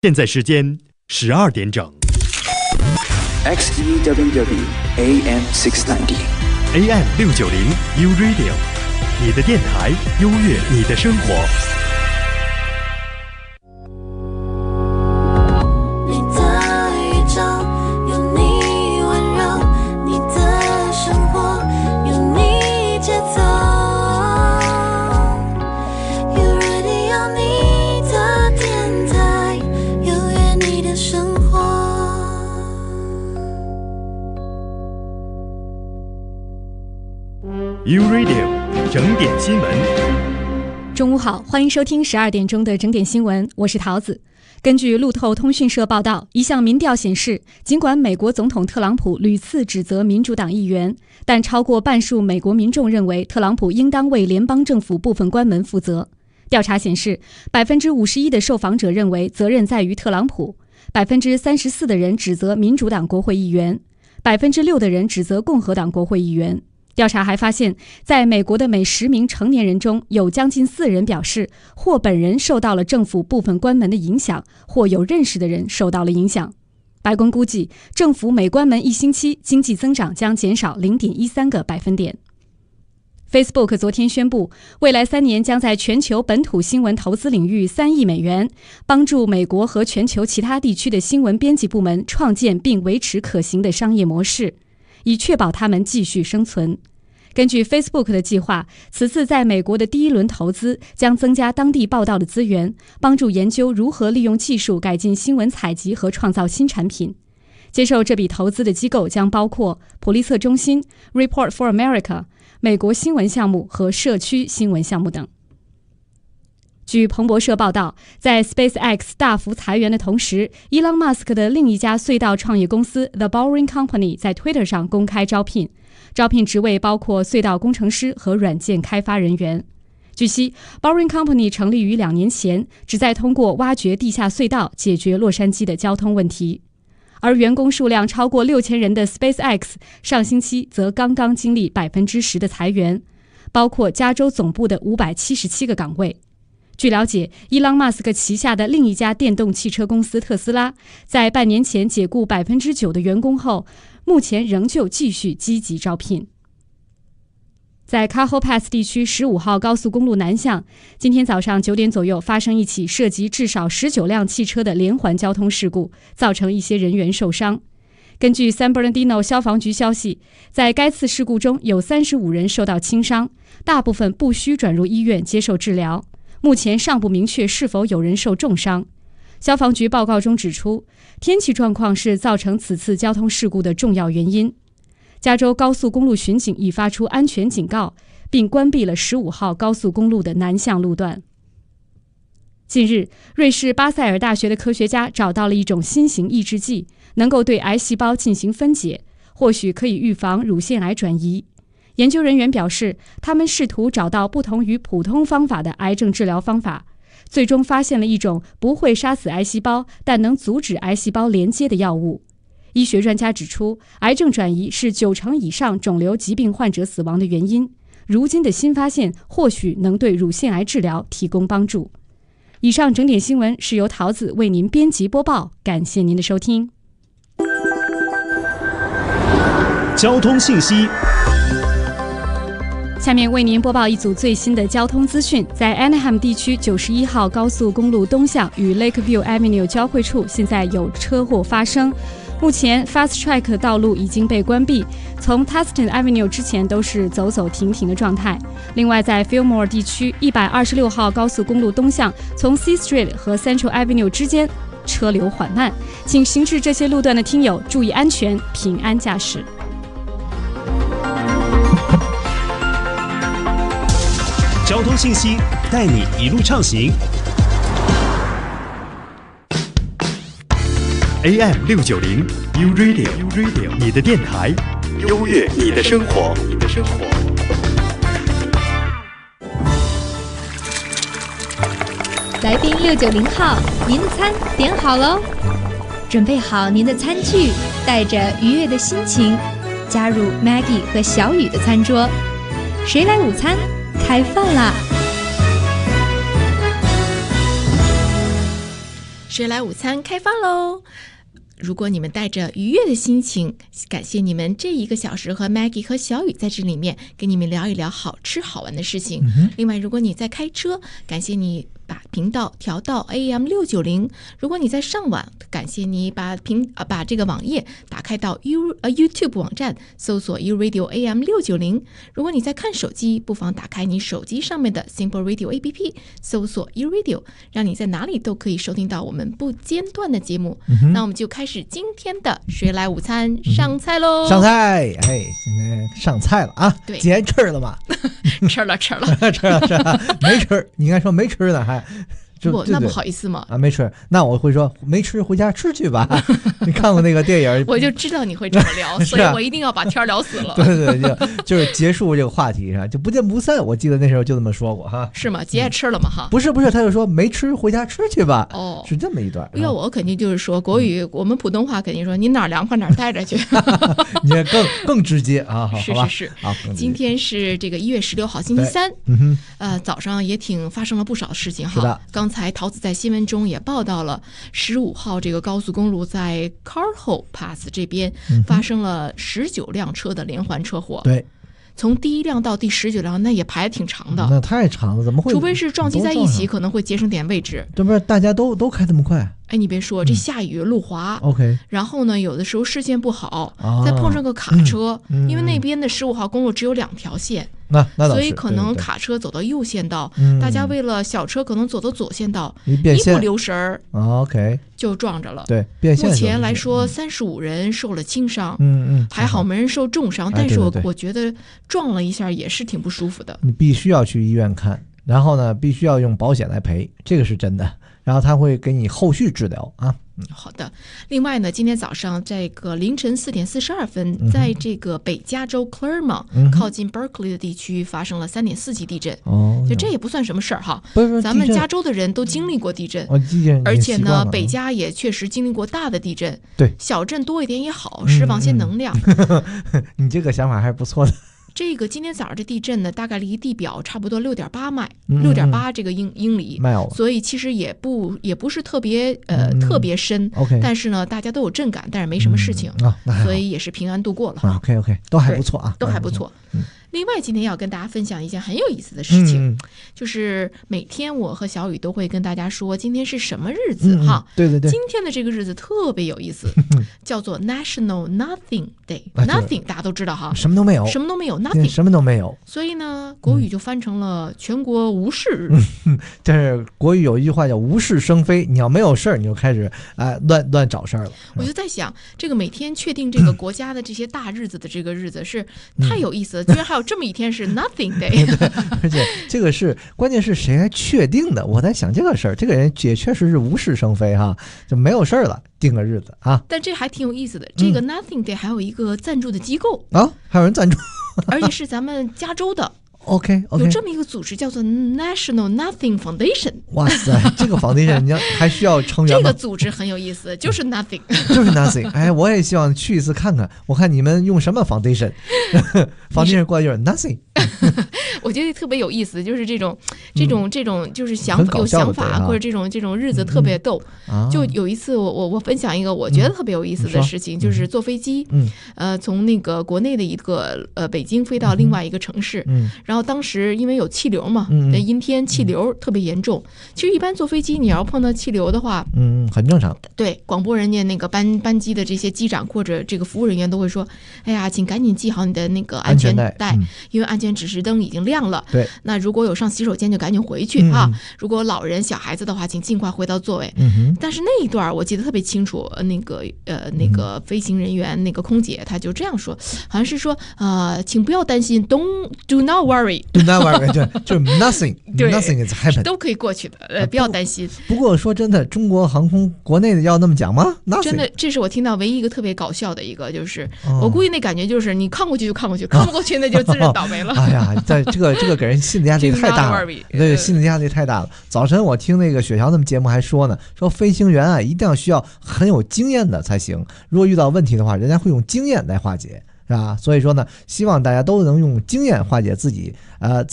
现在时间12点整。XEWW AM 690 AM 690 U Radio， 你的电台，优越你的生活。U Radio 整点新闻。中午好，欢迎收听12点钟的整点新闻，我是桃子。根据路透通讯社报道，一项民调显示，尽管美国总统特朗普屡次指责民主党议员，但超过半数美国民众认为特朗普应当为联邦政府部分关门负责。调查显示， 51% 的受访者认为责任在于特朗普， 34% 的人指责民主党国会议员， 6% 的人指责共和党国会议员。调查还发现，在美国的每10名成年人中，有将近4人表示或本人受到了政府部分关门的影响，或有认识的人受到了影响。白宫估计，政府每关门1星期，经济增长将减少 0.13个百分点。Facebook 昨天宣布，未来3年将在全球本土新闻投资领域3亿美元，帮助美国和全球其他地区的新闻编辑部门创建并维持可行的商业模式，以确保他们继续生存。根据 Facebook 的计划，此次在美国的第一轮投资将增加当地报道的资源，帮助研究如何利用技术改进新闻采集和创造新产品。接受这笔投资的机构将包括普利策中心、Report for America、美国新闻项目和社区新闻项目等。据彭博社报道，在 SpaceX 大幅裁员的同时，伊朗马斯克的另一家隧道创业公司 The Boring Company 在 Twitter 上公开招聘职位包括隧道工程师和软件开发人员。据悉， Boring Company 成立于2年前，旨在通过挖掘地下隧道解决洛杉矶的交通问题。而员工数量超过6000人的 SpaceX 上星期则刚刚经历 10% 的裁员，包括加州总部的577个岗位。据了解，伊朗马斯克旗下的另一家电动汽车公司特斯拉，在半年前解雇 9% 的员工后，目前仍旧继续积极招聘。在 Cajo Pass 地区15号高速公路南向，今天早上9点左右发生一起涉及至少19辆汽车的连环交通事故，造成一些人员受伤。根据 San Bernardino 消防局消息，在该次事故中有35人受到轻伤，大部分不需转入医院接受治疗。目前尚不明确是否有人受重伤。消防局报告中指出，天气状况是造成此次交通事故的重要原因。加州高速公路巡警已发出安全警告，并关闭了15号高速公路的南向路段。近日，瑞士巴塞尔大学的科学家找到了一种新型抑制剂，能够对癌细胞进行分解，或许可以预防乳腺癌转移。研究人员表示，他们试图找到不同于普通方法的癌症治疗方法，最终发现了一种不会杀死癌细胞，但能阻止癌细胞连接的药物。医学专家指出，癌症转移是90%以上肿瘤疾病患者死亡的原因。如今的新发现或许能对乳腺癌治疗提供帮助。以上整点新闻是由桃子为您编辑播报，感谢您的收听。交通信息。下面为您播报一组最新的交通资讯。在 Anaheim 地区91号高速公路东向与 Lakeview Avenue 交汇处，现在有车祸发生。目前 Fast Track 道路已经被关闭，从 Tustin Avenue 之前都是走走停停的状态。另外，在 Fillmore 地区126号高速公路东向，从 C Street 和 Central Avenue 之间车流缓慢，请行至这些路段的听友注意安全，平安驾驶。交通信息带你一路畅行。AM 690 U Radio， 你的电台，优越你的生活。来宾690号，您的餐点好喽，准备好您的餐具，带着愉悦的心情，加入 Maggie 和小雨的餐桌。谁来午餐？开饭啦！谁来午餐开饭喽！如果你们带着愉悦的心情，感谢你们这1个小时和 Maggie 和小雨在这里面跟你们聊一聊好吃好玩的事情。另外，如果你在开车，感谢你把频道调到 AM 690。如果你在上网，感谢你把这个网页打开到 YouTube 网站，搜索 U Radio AM 690。如果你在看手机，不妨打开你手机上面的 Simple Radio APP， 搜索 U Radio， 让你在哪里都可以收听到我们不间断的节目。那我们就开始今天的谁来午餐上菜喽！上菜，今天上菜了啊！对，今天吃了吗？吃了，吃了，没吃，你应该说没吃呢，还。那不好意思吗？没吃，那我会说没吃，回家吃去吧。你看过那个电影？我就知道你会这么聊，所以我一定要把天聊死了。对，就是结束这个话题上，就不见不散。我记得那时候就这么说过哈。是吗？姐也吃了吗？哈，不是，他就说没吃，回家吃去吧。哦，是这么一段。要我肯定就是说国语，我们普通话肯定说你哪儿凉快哪儿待着去。你更直接啊，好吧？是。好，今天是这个1月16号，星期三。早上也发生了不少的事情哈。是的。刚才桃子在新闻中也报道了15号这个高速公路在 Carho Pass 这边发生了19辆车的连环车祸。对，从第1辆到第19辆，那也排得挺长的。那太长了，怎么会？除非是撞击在一起，可能会节省点位置。对不是，大家都开这么快。哎，你别说，这下雨路滑，OK。然后呢，有的时候视线不好，再碰上个卡车，因为那边的15号公路只有2条线。那所以可能卡车走到右线道，大家为了小车可能走到左线道，一不留神儿，OK，就撞着了。对，变线。目前来说，35人受了轻伤，还好没人受重伤。但是我觉得撞了一下也是挺不舒服的。你必须要去医院看，然后呢，必须要用保险来赔，这个是真的。然后他会给你后续治疗啊。好的。另外呢，今天早上这个凌晨4点42分，在这个北加州 Claremont 靠近 Berkeley 的地区发生了3.4级地震。就这也不算什么事儿哈。咱们加州的人都经历过地震，而且呢，北加也确实经历过大的地震。对，小震多一点也好，释放些能量。你这个想法还是不错的。这个今天早上这地震呢，大概离地表差不多6.8迈，6.8这个英里，所以其实也不是特别深。OK， 但是呢，大家都有震感，但是没什么事情，所以也是平安度过了。OK， 都还不错啊，都还不错。另外，今天要跟大家分享一件很有意思的事情，就是每天我和小雨都会跟大家说今天是什么日子哈。对。今天的这个日子特别有意思，叫做 National Nothing Day。Nothing 大家都知道哈，什么都没有，Nothing， 什么都没有。所以呢，国语就翻成了全国无事日。但是国语有一句话叫无事生非，你要没有事儿，你就开始乱找事儿了。我就在想，这个每天确定这个国家的这些大日子的这个日子是太有意思了，居然还有这么一天是 Nothing Day。对，而且这个是关键是谁来确定的？我在想这个事儿，这个人也确实是无事生非哈，就没有事儿了，定个日子啊。但这还挺有意思的，这个 Nothing Day 还有一个赞助的机构啊，还有人赞助，而且是咱们加州的。OK， 有这么一个组织叫做 National Nothing Foundation。哇塞，这个 foundation 你还需要成员吗？这个组织很有意思，就是 Nothing， 就是 Nothing。哎，我也希望去一次看看，我看你们用什么 foundation。foundation 过来就是 Nothing。我觉得特别有意思，就是这种就是有想法或者这种日子特别逗。就有一次我分享一个我觉得特别有意思的事情，就是坐飞机，从那个国内的一个北京飞到另外一个城市，然后当时因为有气流嘛，阴天气流特别严重。其实一般坐飞机你要碰到气流的话，很正常。对，广播人家那个班机的这些机长或者这个服务人员都会说，哎呀，请赶紧系好你的那个安全带，因为安全指示灯已经亮了。对，那如果有上洗手间就赶紧回去啊。如果老人小孩子的话，请尽快回到座位。但是那一段我记得特别清楚，那个飞行人员那个空姐她就这样说，好像是说请不要担心 do not worry， 就是 nothing is happen， 都可以过去的，不要担心。不过说真的，中国航空国内的要那么讲吗？真的，这是我听到唯一一个特别搞笑的一个，就是我估计那感觉就是你看过去就看过去，看不过去那就自认倒霉了。哎呀，这个给人心理压力太大了，对，心理压力太大了。早晨我听那个雪条他们节目还说呢，说飞行员啊一定要需要很有经验的才行，如果遇到问题的话，人家会用经验来化解。是吧？所以说呢，希望大家都能用经验化解自己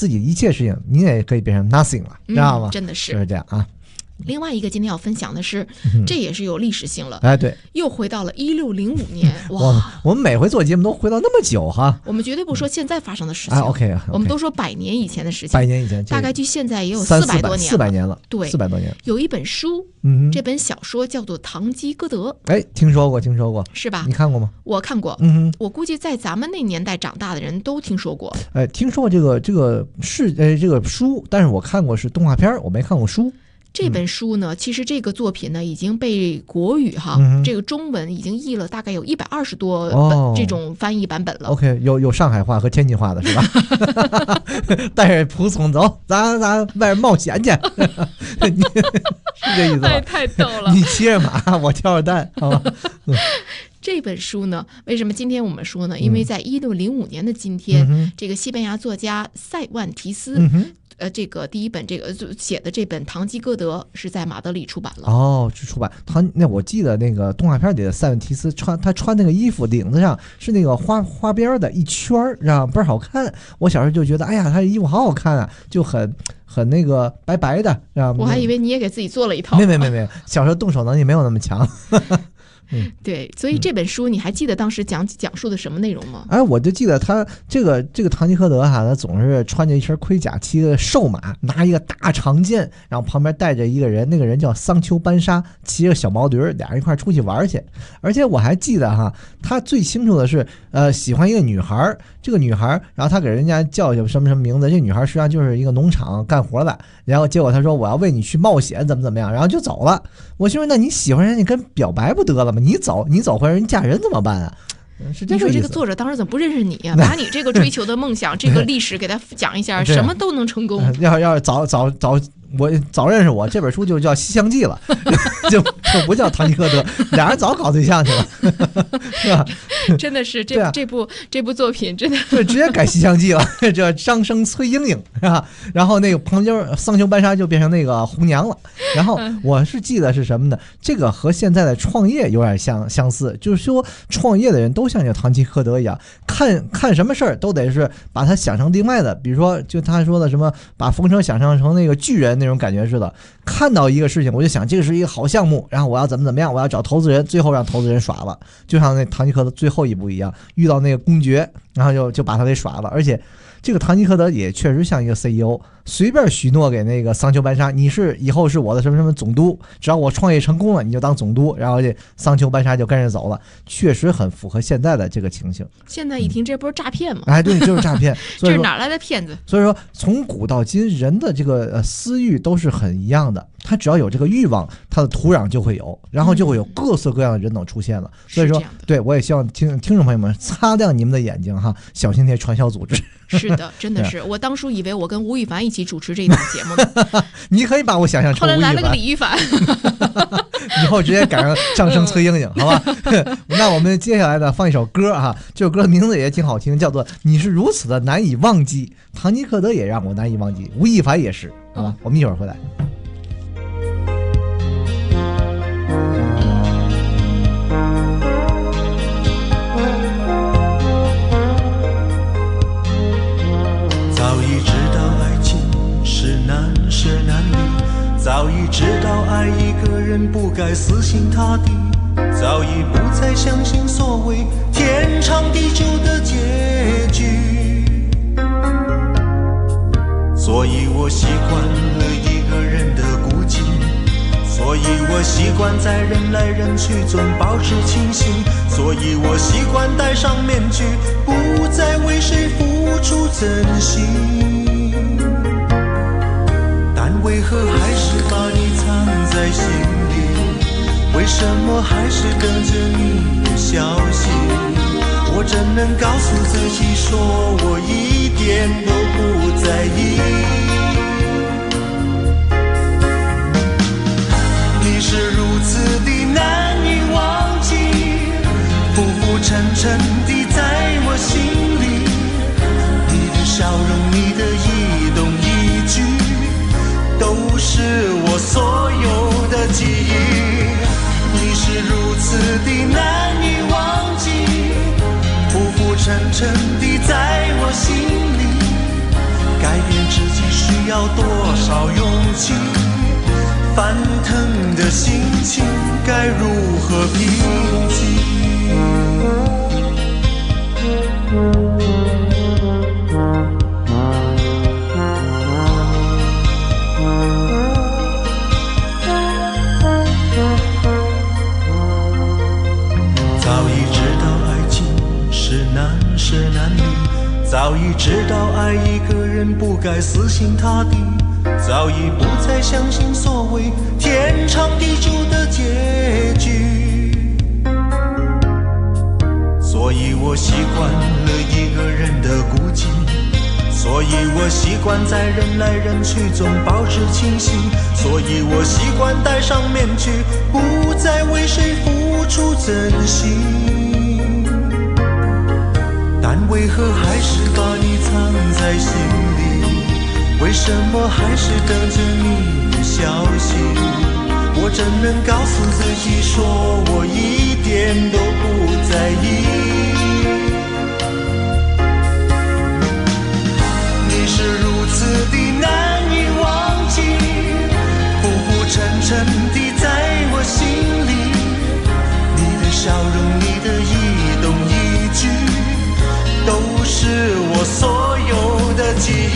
一切事情，你也可以变成 nothing 了，知道吗？真的是就是这样啊。另外一个今天要分享的是，这也是有历史性了。哎，对，又回到了1605年。哇，我们每回做节目都回到那么久哈。我们绝对不说现在发生的事情。OK，我们都说100年以前的事情。100年以前，大概距现在也有400多年，400年了。对，400多年。有一本书，这本小说叫做《堂吉诃德》。哎，听说过，是吧？你看过吗？我看过。我估计在咱们那年代长大的人都听说过。哎，听说过这个书，但是我看过是动画片，我没看过书。这本书呢，其实这个作品呢已经被国语这个中文已经译了大概有120多本这种翻译版本了。OK， 有上海话和天津话的是吧？带着蒲松走，咱外边冒险去，是这意思吧？太逗了！你骑着马，我挑着担，好吧？这本书呢，为什么今天我们说呢？因为在1605年的今天，这个西班牙作家塞万提斯。这个第一本这个写的这本《堂吉诃德》是在马德里出版了。哦，是出版。那我记得那个动画片里的塞万提斯他穿那个衣服，领子上是那个花边的一圈，让倍儿好看。我小时候就觉得，哎呀，他这衣服好好看啊，就很那个白白的。我还以为你也给自己做了一套。没，小时候动手能力没有那么强。对，所以这本书你还记得当时讲述的什么内容吗？哎，我就记得他这个堂吉诃德他总是穿着一身盔甲，骑个瘦马，拿一个大长剑，然后旁边带着一个人，那个人叫桑丘班沙，骑着小毛驴，俩人一块出去玩去。而且我还记得他最清楚的是，喜欢一个女孩，这个女孩，然后他给人家叫什么名字，这女孩实际上就是一个农场干活的，然后结果他说我要为你去冒险，怎么样，然后就走了。我心说，那你喜欢人，你跟表白不得了吗？你走回来人嫁人怎么办啊？是这个意思。你说这个作者当时怎么不认识你呀？把你这个追求的梦想，这个历史给他讲一下，什么都能成功。要早认识我，这本书就叫《西厢记》了，就不叫《堂吉诃德》，俩人早搞对象去了，是吧？真的是这部作品真的对，直接改《西厢记》了，叫张生崔莺莺，是吧？然后那个旁边桑丘班沙就变成那个红娘了。然后我是记得是什么呢？这个和现在的创业有点相似，就是说创业的人都像这个堂吉诃德一样，看什么事儿都得是把它想成另外的，比如说就他说的什么把风车想象成那个巨人那种感觉似的。看到一个事情，我就想这个是一个好项目，然后我要怎么样，我要找投资人，最后让投资人耍了，就像那堂吉诃德最后一步一样，遇到那个公爵，然后就把他给耍了。而且这个堂吉诃德也确实像一个 CEO， 随便许诺给那个桑丘班沙，你以后是我的什么什么总督，只要我创业成功了，你就当总督。然后这桑丘班沙就跟着走了，确实很符合现在的这个情形。现在一听这不是诈骗吗？哎，对，就是诈骗。这是哪来的骗子？所以说，从古到今，人的这个私欲都是很一样的。他只要有这个欲望，他的土壤就会有，然后就会有各色各样的人等出现了。所以说，对，我也希望听众朋友们擦亮你们的眼睛哈，小心那些传销组织。是的，真的是。我当初以为我跟吴亦凡一起主持这一档节目呢。你可以把我想象成吴亦凡。后来来了个李亦凡。以后直接改成张生崔莺莺，好吧？那我们接下来呢，放一首歌哈，这首歌的名字也挺好听，叫做《你是如此的难以忘记》。堂吉诃德也让我难以忘记，吴亦凡也是，好吧？我们一会儿回来。早已知道爱一个人不该死心塌地，早已不再相信所谓天长地久的结局，所以我习惯了一个人的孤寂，所以我习惯在人来人去中保持清醒，所以我习惯戴上面具，不再为谁付出真心，但为何还是把你藏在心里？为什么还是等着你的消息？我怎能告诉自己说我一点都不在意？你是如此的难以忘记，浮浮沉沉地在我心里，你的笑容，你的一动一举，都是我所有的记忆。你是如此的难以忘记，浮浮沉沉地在我心里，改变自己需要多少勇气？翻腾的心情该如何平静？早已知道爱情是难舍难离，早已知道爱一个人不该死心塌地，早已不再相信所谓天长地久的结局，所以我习惯了一个人的孤寂，所以我习惯在人来人去中保持清醒，所以我习惯戴上面具，不再为谁付出真心，但为何还是把你藏在心里？为什么还是等着你的消息？我怎能告诉自己说我一点都不在意？你是如此的难以忘记，浮浮沉沉地在我心里，你的笑容，你的一动一举，都是我所有的记忆。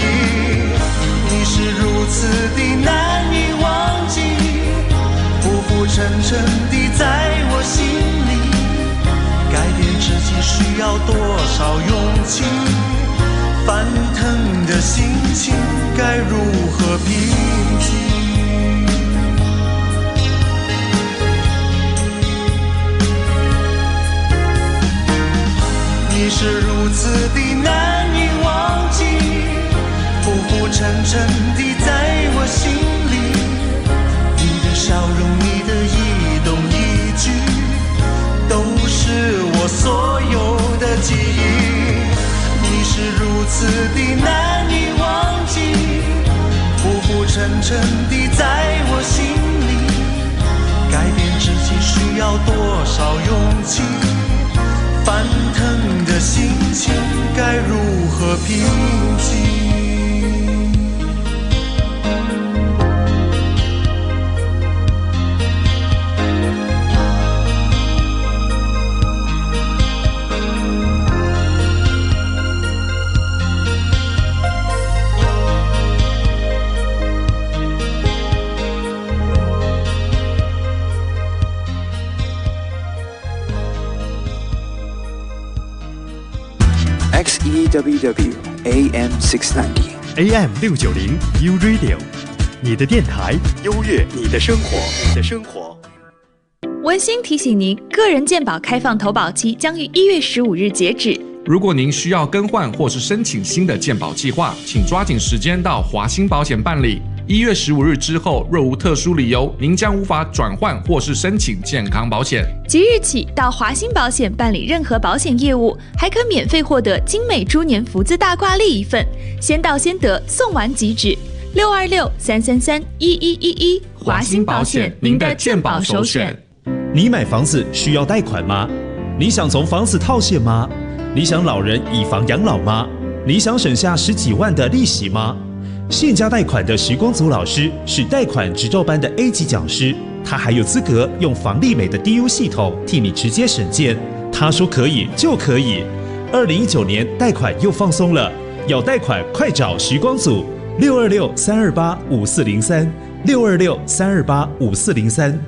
你是如此的难以忘记，浮浮沉沉地在我心里，改变自己需要多少勇气？翻腾的心情该如何平静？你是如此的难以忘记，浮浮沉沉地在我心里，你的笑容，你的一动一举，都是我所有的记忆。你是如此的难以忘记，浮浮沉沉地在我心里，改变自己需要多少勇气？翻腾的心情该如何平静？XEWW AM 690 AM 690 U Radio， 你的电台，优越你的生活，你的生活。温馨提醒您，个人健保开放投保期将于1月15日截止。如果您需要更换或是申请新的健保计划，请抓紧时间到华兴保险办理。1月15日之后，若无特殊理由，您将无法转换或是申请健康保险。即日起到华兴保险办理任何保险业务，还可免费获得精美猪年福字大挂历一份，先到先得，送完即止。626-333-1111，华兴保险，您的健保首选。你买房子需要贷款吗？你想从房子套现吗？你想老人以房养老吗？你想省下10几万的利息吗？现家贷款的徐光祖老师是贷款执照班的 A 级讲师，他还有资格用房利美的 DU 系统替你直接审件。他说可以就可以。2019年贷款又放松了，要贷款快找徐光祖，626-328-5403，626-328-5403。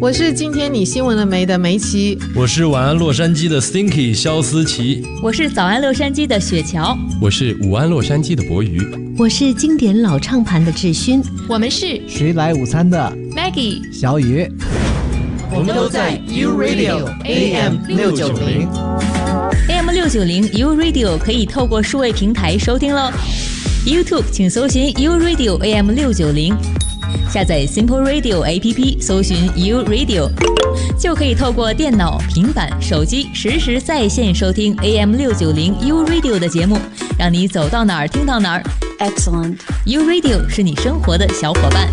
我是今天你新闻了没的梅琪，我是晚安洛杉矶的 Stinky 萧思琪，我是早安洛杉矶的雪乔，我是午安洛杉矶的博瑜，我是经典老唱盘的志勋，我们是谁来午餐的 Maggie 小雨，我们都在 U Radio AM 690。AM 690 U Radio 可以透过数位平台收听喽。YouTube 请搜寻 U Radio AM 690。下载 Simple Radio APP， 搜寻 U Radio， 就可以透过电脑、平板、手机实时在线收听 AM 690 U Radio 的节目，让你走到哪儿听到哪儿。Excellent， U Radio 是你生活的小伙伴。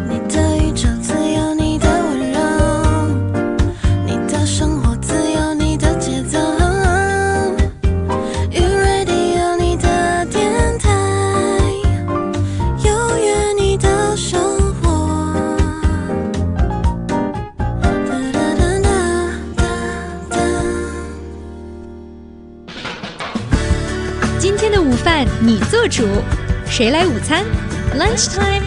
你的宇宙自有你的温柔，今天的午饭你做主，谁来午餐 ？Lunch time。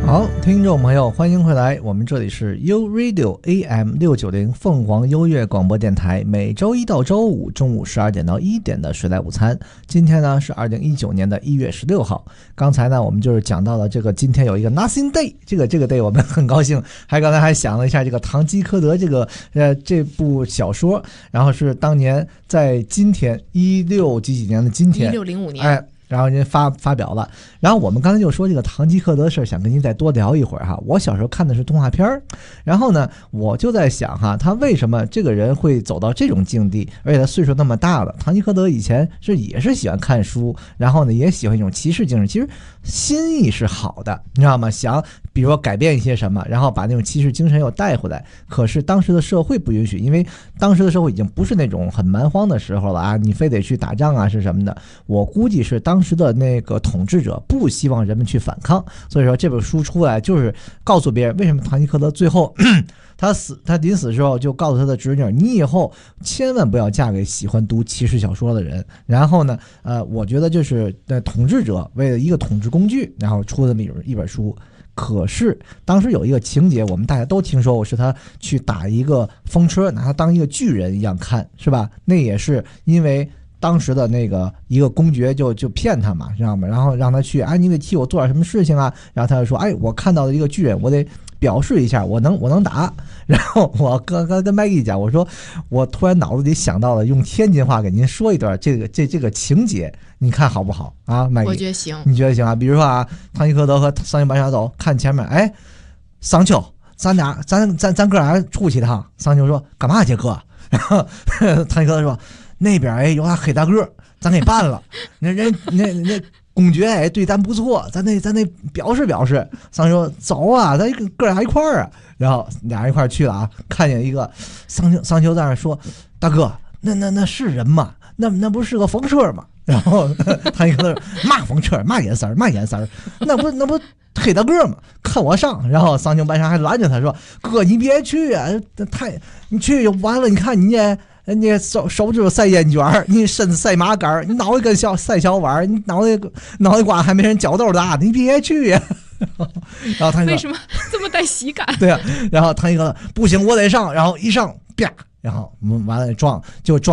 好，听众朋友，欢迎回来，我们这里是 U Radio AM 690凤凰优越广播电台，每周一到周五中午12点到1点的谁来午餐。今天呢是2019年的1月16号。刚才呢我们就是讲到了这个今天有一个 Nothing Day， 这个 day 我们很高兴，刚才还想了一下这个堂吉诃德这部小说，然后是当年在今天16几年的今天1605年。然后人发表了，然后我们刚才就说这个堂吉诃德的事，想跟您再多聊一会儿哈。我小时候看的是动画片，然后呢，我就在想哈，他为什么这个人会走到这种境地，而且他岁数那么大了。堂吉诃德以前也是喜欢看书，然后呢也喜欢一种骑士精神，其实心意是好的，你知道吗？想比如说改变一些什么，然后把那种骑士精神又带回来。可是当时的社会不允许，因为当时的社会已经不是那种很蛮荒的时候了啊，你非得去打仗啊是什么的。我估计是当时的那个统治者不希望人们去反抗，所以说这本书出来就是告诉别人为什么堂吉诃德最后他临死的时候就告诉他的侄女，你以后千万不要嫁给喜欢读骑士小说的人。然后呢我觉得就是统治者为了一个统治工具，然后出这么一本书。可是当时有一个情节我们大家都听说过，是他去打一个风车，拿他当一个巨人一样看，是吧？那也是因为当时的那个一个公爵就骗他嘛，知道吗？然后让他去，你得替我做点什么事情啊。然后他就说，我看到了一个巨人，我得表示一下，我能打。然后我刚刚跟 Maggie 讲，我说我突然脑子里想到了用天津话给您说一段这个情节，你看好不好啊 ？Maggie， 我觉得行，你觉得行啊？比如说堂吉诃德和桑丘白沙走，看前面，桑丘，咱哥俩出去一趟。桑丘说干嘛去哥？然后堂吉诃德说那边有俩黑大个，咱给办了。那公爵对咱不错，咱得表示表示。桑丘说走啊，咱哥俩一块儿啊。然后俩人一块儿去了啊，看见一个桑丘在那说，大哥，那是人吗？那不是个风车吗？然后他一个嘛风车，嘛颜色，那不黑大个吗？看我上。然后桑丘白沙还拦着他说，哥你别去啊，你去就完了，你看你手指头赛烟卷，你身子赛麻杆，你脑袋跟赛小碗，你脑袋瓜还没人脚豆大，你别去呀。然后他为什么这么带喜感？对啊，然后他一个不行，我得上，然后一上，啪，然后我们完了撞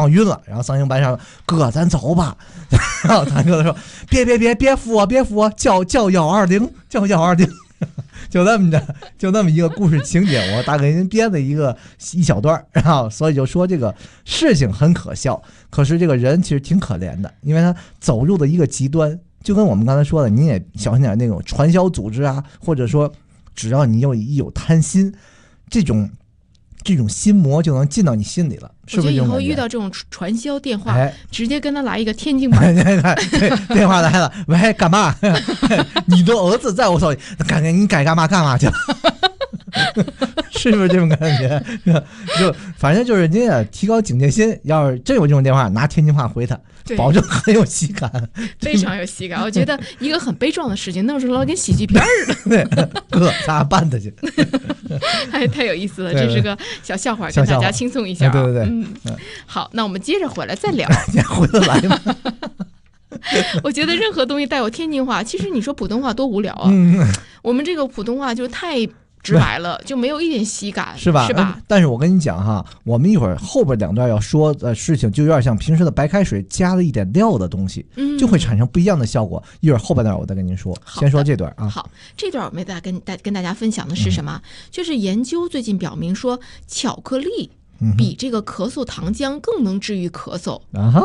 晕了。然后桑丘白沙说：“哥，咱走吧。”然后他哥说：“别扶我，叫120，叫120。”就那么一个故事情节，我大概给您编的一小段，然后所以就说这个事情很可笑，可是这个人其实挺可怜的，因为他走入了一个极端，就跟我们刚才说的，你也小心点那种传销组织啊，或者说只要你有贪心，这种心魔就能进到你心里了，是不是？我觉得以后遇到这种传销电话，直接跟他来一个天津版。电话来了，喂，干嘛？你的儿子在我手里，你该干嘛去？是不是这种感觉？就反正就是您也提高警戒心，要是真有这种电话，拿天津话回他，保证很有喜感，非常有喜感。我觉得一个很悲壮的事情弄出来跟喜剧片似的。对，哥，咱办他去。太有意思了，这是个小笑话，跟大家轻松一下。对，好，那我们接着回来再聊。你还回得来吗？我觉得任何东西带有天津话，其实你说普通话多无聊啊。我们这个普通话就太直白了，就没有一点喜感，是吧？但是我跟你讲哈，我们一会儿后边两段要说的事情，就有点像平时的白开水加了一点料的东西，就会产生不一样的效果。一会儿后半段我再跟您说，先说这段啊。好，这段我们跟大家分享的是什么？就是研究最近表明说，巧克力比这个咳嗽糖浆更能治愈咳嗽啊哈。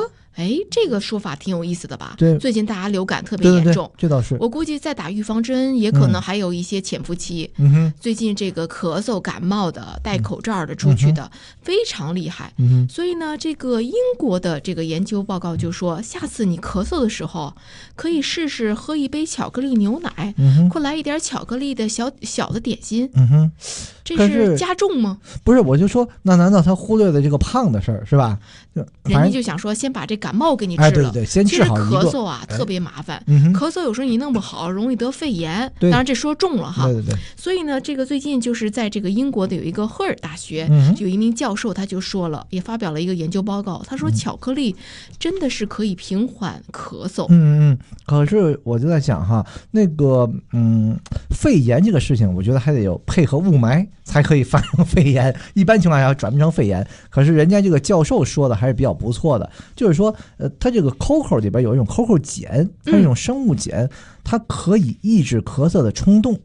这个说法挺有意思的吧？对，最近大家流感特别严重，这倒是。我估计在打预防针，也可能还有一些潜伏期。最近这个咳嗽、感冒的、戴口罩的、出去的非常厉害。所以呢，这个英国的这个研究报告就说，下次你咳嗽的时候，可以试试喝一杯巧克力牛奶，或来一点巧克力的小的点心。这是加重吗？不是，我就说，那难道他忽略了这个胖的事儿是吧？人家就想说，先把这感冒给你治了。对对，先治好一个。其实咳嗽啊特别麻烦，咳嗽有时候你弄不好容易得肺炎，当然这说重了哈。对对对。所以呢，这个最近就是在这个英国的有一个赫尔大学，有一名教授他就说了，也发表了一个研究报告，他说巧克力真的是可以平缓咳嗽。可是我就在想哈，那个肺炎这个事情，我觉得还得有配合雾霾才可以发生肺炎，一般情况下转变成肺炎。可是人家这个教授说的还是比较不错的，就是说它这个 cocoa 里边有一种 cocoa 碱，它是一种生物碱，它可以抑制咳嗽的冲动。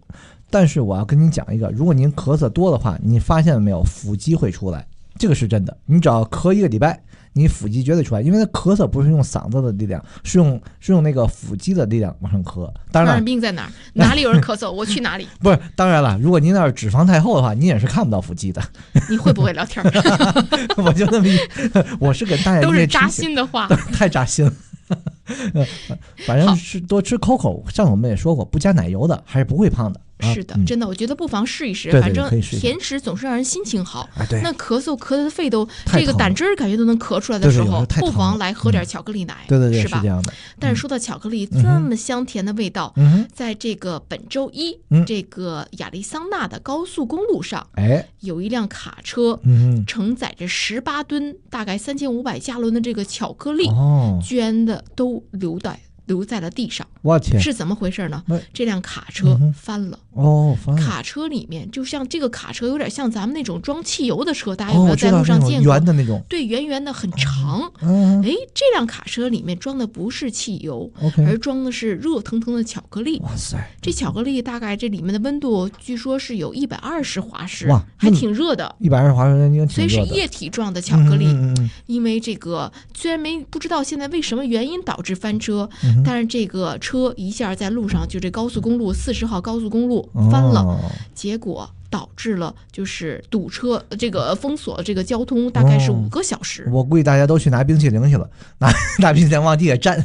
但是我要跟你讲一个，如果您咳嗽多的话，你发现没有，腹肌会出来，这个是真的。你只要咳1个礼拜，你腹肌绝对出来，因为它咳嗽不是用嗓子的力量，是用那个腹肌的力量往上咳。当然，病在哪儿？哪里有人咳嗽，我去哪里。不是，当然了，如果您那儿脂肪太厚的话，您也是看不到腹肌的。你会不会聊天？我就那么我是给大家都是扎心的话，太扎心了。反正是多吃 cocoa， 上次我们也说过，不加奶油的还是不会胖的。是的，真的，我觉得不妨试一试。对，反正甜食总是让人心情好。对，那咳嗽咳的肺都这个胆汁儿感觉都能咳出来的时候，不妨来喝点巧克力奶。对，是吧？是这样的。但是说到巧克力这么香甜的味道，在这个本周一，这个亚利桑那的高速公路上，有一辆卡车，承载着18吨，大概3500加仑的这个巧克力，居然的都留在了地上。我天，是怎么回事呢？这辆卡车翻了。翻了。卡车里面就像这个卡车有点像咱们那种装汽油的车，大家有没有在路上见过？圆的那种。对，圆圆的，很长。这辆卡车里面装的不是汽油，而装的是热腾腾的巧克力。哇塞！这巧克力大概这里面的温度据说是有120华氏，还挺热的。120华氏应该挺热的。所以是液体状的巧克力。因为这个虽然不知道现在为什么原因导致翻车，但是这个车一下在路上，就这高速公路40号高速公路翻了，结果导致了就是堵车，这个封锁这个交通大概是5个小时。我估计大家都去拿冰淇淋去了，拿冰淇淋往地下蘸，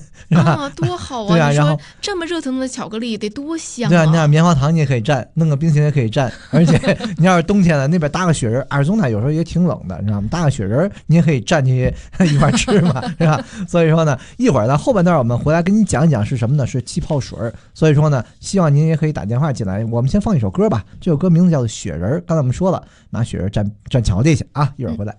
多好啊！对啊，然后这么热腾腾的巧克力得多香啊！对啊，那棉花糖你也可以蘸，弄个冰淇淋也可以蘸，而且你要是冬天了，那边搭个雪人，阿尔宗那有时候也挺冷的，你知道吗？搭个雪人你也可以蘸进去一块吃嘛，是吧？所以说呢，一会儿呢后半段我们回来跟你讲一讲是什么呢？是气泡水。所以说呢，希望您也可以打电话进来。我们先放一首歌吧，这首歌名字叫做雪人。刚才我们说了，拿雪人蘸巧克力去啊！一会儿回来。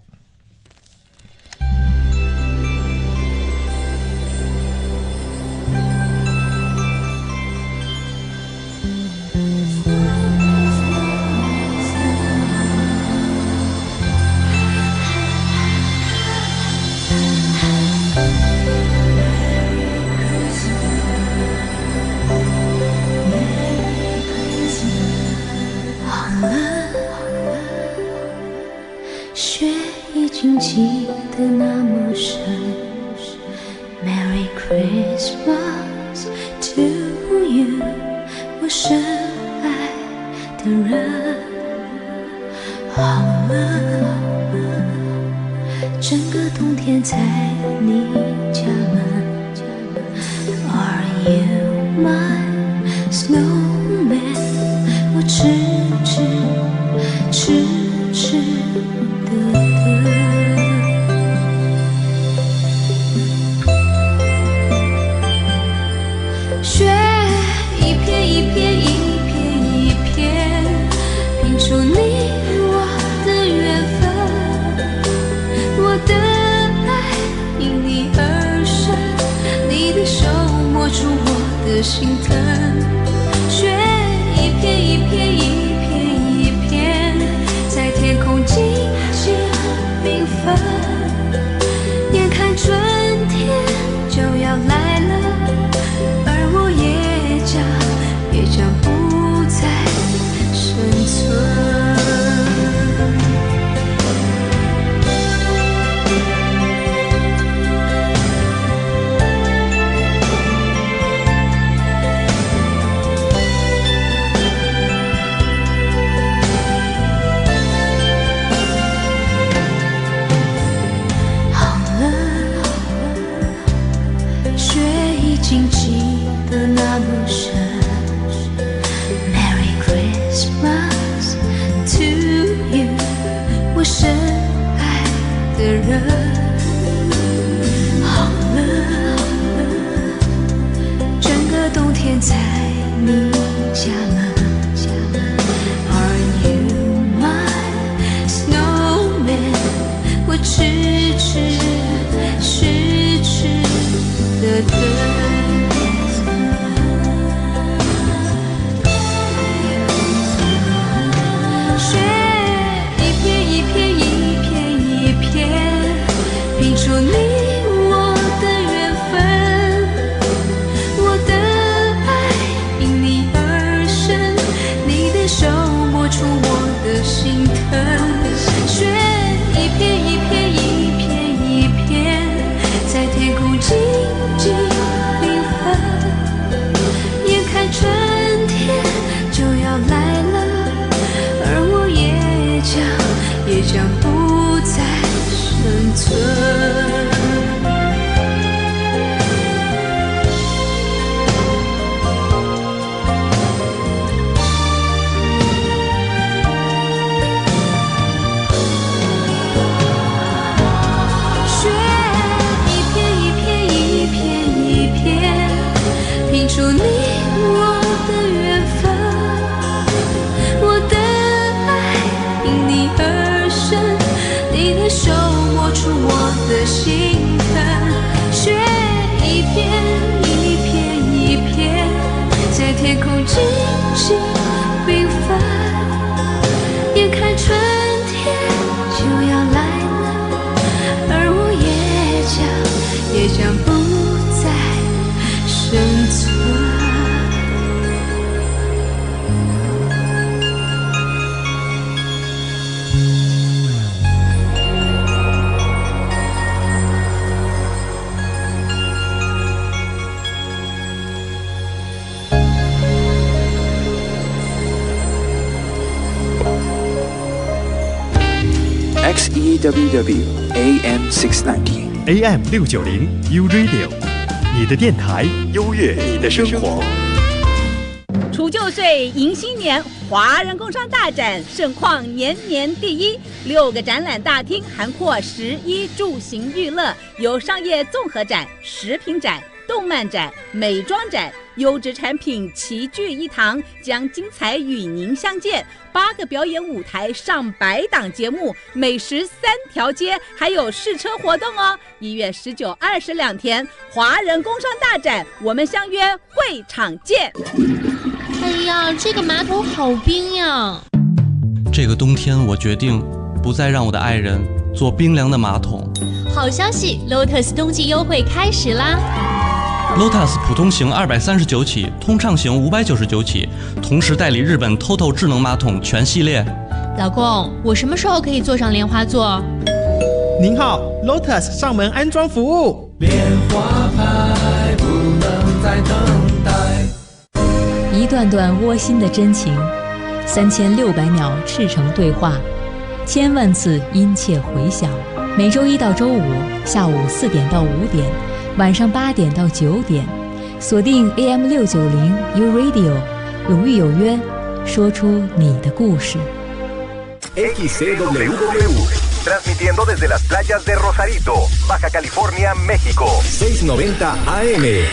雪已经积得那么深 Merry Christmas to you 我深爱的人好了整个冬天在你家门 Are you my snowman 我痴的雪一片一片一片一片拼出你我的缘分我的爱因你而生你的手摸出我的心疼雪一片一片一片一片在天空静静缤纷眼看春天就要来了而我也将不再生存的等。雪一片一片一片一片，拼出你我的缘分。我的爱因你而生，你的手摸出我的心疼。雪一片一片一片一片，在天空静静缤纷。眼看春天就要来了，而我也将不再生存。拼出你我的缘分，我的爱因你而生，你的手摸出我的心疼。雪一片一片一片，在天空静静缤纷。眼看春天就要来了，而我也将不再生存。XEWW AM 690 AM 690 U Radio， 你的电台，优越你的生活。除旧岁迎新年，华人工商大展盛况年年第一，6个展览大厅涵括食衣住行娱乐，有商业综合展、食品展、动漫展、美妆展，优质产品齐聚一堂，将精彩与您相见。8个表演舞台，上100档节目，美食3条街，还有试车活动哦。1月19、20两天，华人工商大展，我们相约会场见。哎呀，这个马桶好冰呀！这个冬天，我决定不再让我的爱人坐冰凉的马桶。好消息 ，Lotus 冬季优惠开始啦！ Lotus 普通型239起，通畅型599起，同时代理日本 TOTO 智能马桶全系列。老公，我什么时候可以坐上莲花座？您好 ，Lotus 上门安装服务。莲花牌不能再等待。一段段窝心的真情，3600秒赤诚对话，1000万次殷切回响。每周1到周5下午4点到5点，晚上8点到9点，锁定 AM 690 U Radio， 有遇有约，说出你的故事。 XCWW transmitiendo desde las playas de Rosarito, Baja California, México. 690 AM.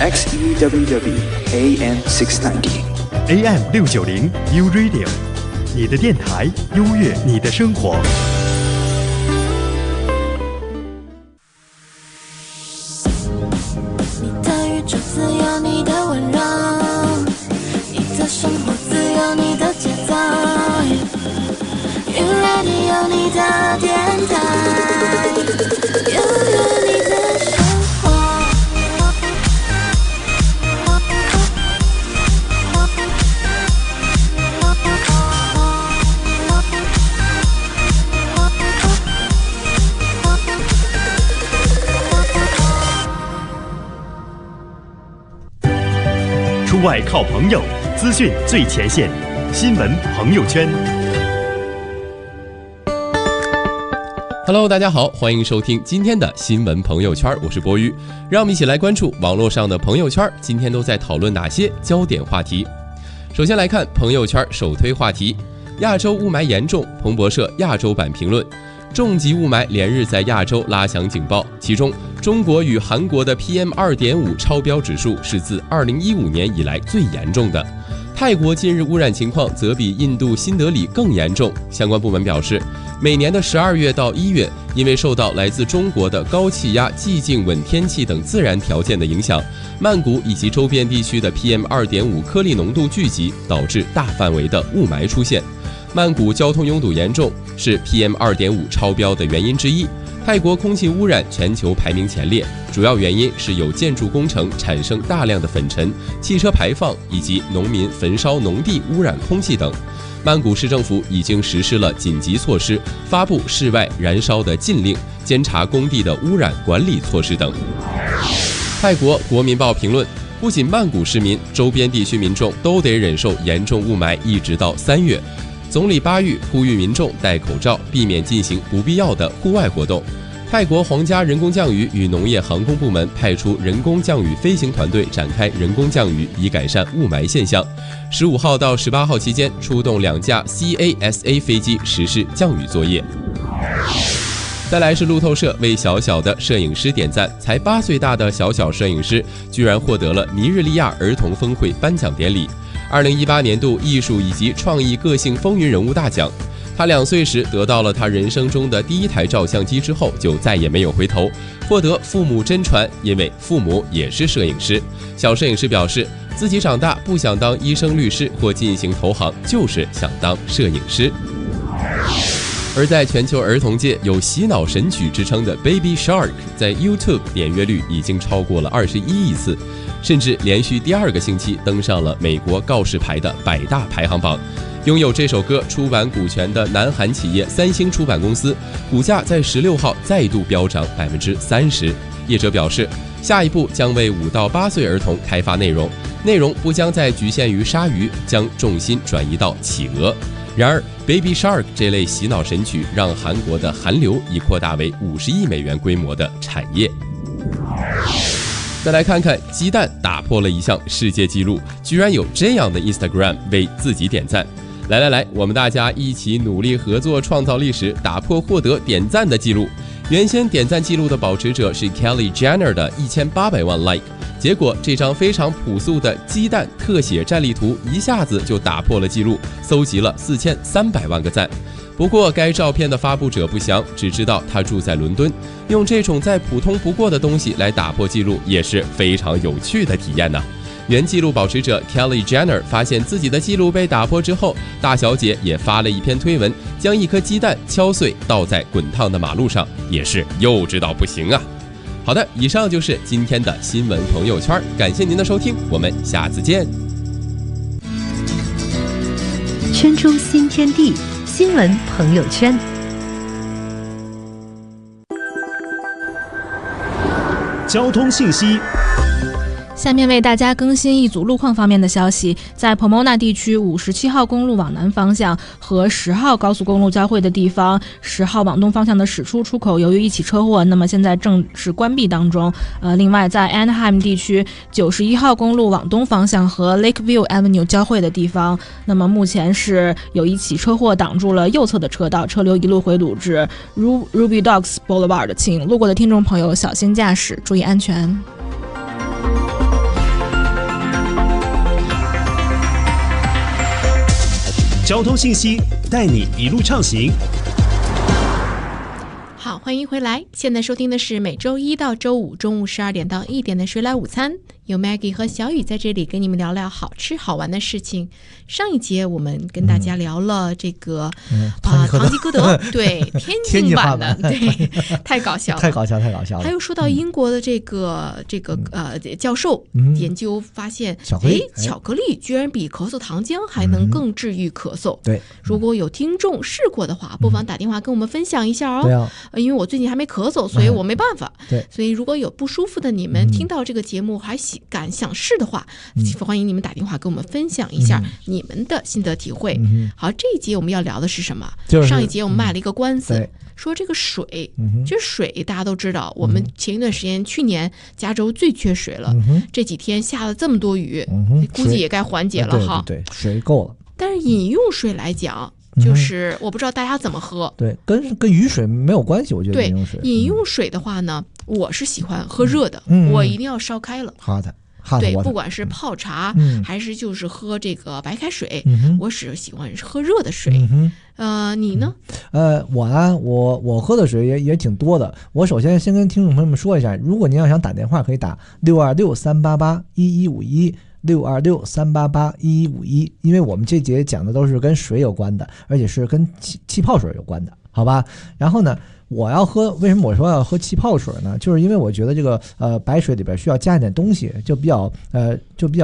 XEWW AM 690 AM 690 U Radio， 你的电台，优越你的生活。你的宇宙自由你的温柔，你的生活自由你的节奏。You Radio 你的电台，优越你的生活。出外靠朋友，资讯最前线，新闻朋友圈。Hello， 大家好，欢迎收听今天的新闻朋友圈，我是博宇，让我们一起来关注网络上的朋友圈，今天都在讨论哪些焦点话题。首先来看朋友圈首推话题：亚洲雾霾严重，彭博社亚洲版评论。重级雾霾连日在亚洲拉响警报，其中中国与韩国的 PM2.5 超标指数是自2015年以来最严重的。泰国近日污染情况则比印度新德里更严重。相关部门表示，每年的12月到1月，因为受到来自中国的高气压、寂静稳天气等自然条件的影响，曼谷以及周边地区的 PM2.5 颗粒浓度聚集，导致大范围的雾霾出现。曼谷交通拥堵严重，是 PM2.5 超标的原因之一。泰国空气污染全球排名前列，主要原因是有建筑工程产生大量的粉尘、汽车排放以及农民焚烧农地污染空气等。曼谷市政府已经实施了紧急措施，发布室外燃烧的禁令，监察工地的污染管理措施等。泰国国民报评论，不仅曼谷市民，周边地区民众都得忍受严重雾霾，一直到3月。总理巴育呼吁民众戴口罩，避免进行不必要的户外活动。泰国皇家人工降雨与农业航空部门派出人工降雨飞行团队展开人工降雨，以改善雾霾现象。15号到18号期间，出动2架 CASA 飞机实施降雨作业。再来是路透社为小小的摄影师点赞，才8岁大的小摄影师居然获得了尼日利亚儿童峰会颁奖典礼2018年度艺术以及创意个性风云人物大奖。他2岁时得到了他人生中的第1台照相机之后，就再也没有回头，获得父母真传，因为父母也是摄影师。小摄影师表示，自己长大不想当医生、律师或进行投行，就是想当摄影师。而在全球儿童界有洗脑神曲之称的 Baby Shark， 在 YouTube 点阅率已经超过了21亿次，甚至连续第2个星期登上了美国告示牌的100大排行榜。拥有这首歌出版股权的南韩企业三星出版公司，股价在16号再度飙涨30%。业者表示，下一步将为5到8岁儿童开发内容，内容不将再局限于鲨鱼，将重心转移到企鹅。然而 Baby Shark 这类洗脑神曲让韩国的韩流已扩大为50亿美元规模的产业。再来看看鸡蛋打破了一项世界纪录，居然有这样的 Instagram 为自己点赞。来，我们大家一起努力合作，创造历史，打破获得点赞的记录。原先点赞记录的保持者是 Kelly Jenner 的1800万 like， 结果这张非常朴素的鸡蛋特写站立图一下子就打破了记录，搜集了4300万个赞。不过该照片的发布者不详，只知道他住在伦敦，用这种再普通不过的东西来打破记录也是非常有趣的体验呢。原纪录保持者 Kelly Jenner 发现自己的记录被打破之后，大小姐也发了一篇推文，将一颗鸡蛋敲碎倒在滚烫的马路上，也是幼稚到不行啊。好的，以上就是今天的新闻朋友圈，感谢您的收听，我们下次见。圈出新天地，新闻朋友圈。交通信息。下面为大家更新一组路况方面的消息。在 Pomona 地区57号公路往南方向和10号高速公路交汇的地方，10号往东方向的驶出出口由于一起车祸，那么现在正是关闭当中。另外在 Anaheim 地区91号公路往东方向和 Lakeview Avenue 交汇的地方，那么目前是有一起车祸挡住了右侧的车道，车流一路回堵至 Ruby Docks Boulevard， 请路过的听众朋友小心驾驶，注意安全。交通信息带你一路畅行。好，欢迎回来。现在收听的是每周1到周5中午12点到1点的谁来午餐，有 Maggie 和小雨在这里跟你们聊聊好吃好玩的事情。上一节我们跟大家聊了这个堂吉诃德，对，天津版的，对，太搞笑了，太搞笑了。还有说到英国的这个教授研究发现，巧克力居然比咳嗽糖浆还能更治愈咳嗽。对，如果有听众试过的话，不妨打电话跟我们分享一下哦。对啊，因为我最近还没咳嗽，所以我没办法。对，所以如果有不舒服的你们听到这个节目还想试的话，欢迎你们打电话跟我们分享一下你们的心得体会。好，这一节我们要聊的是什么？上一节我们卖了一个关子，说这个水，这水大家都知道，我们前一段时间去年加州最缺水了，这几天下了这么多雨，估计也该缓解了哈。对，水够了。但是饮用水来讲，就是我不知道大家怎么喝。对，跟雨水没有关系，我觉得饮用水。饮用水的话呢，我是喜欢喝热的，我一定要烧开了。好的。对，不管是泡茶，还是就是喝这个白开水，我是喜欢喝热的水。你呢？我喝的水也挺多的。我首先跟听众朋友们说一下，如果您要想打电话，可以打626-388-1151，626-388-1151，因为我们这节讲的都是跟水有关的，而且是跟气泡水有关的，好吧？然后呢，为什么我说要喝气泡水呢？就是因为我觉得这个白水里边需要加一点东西，就比较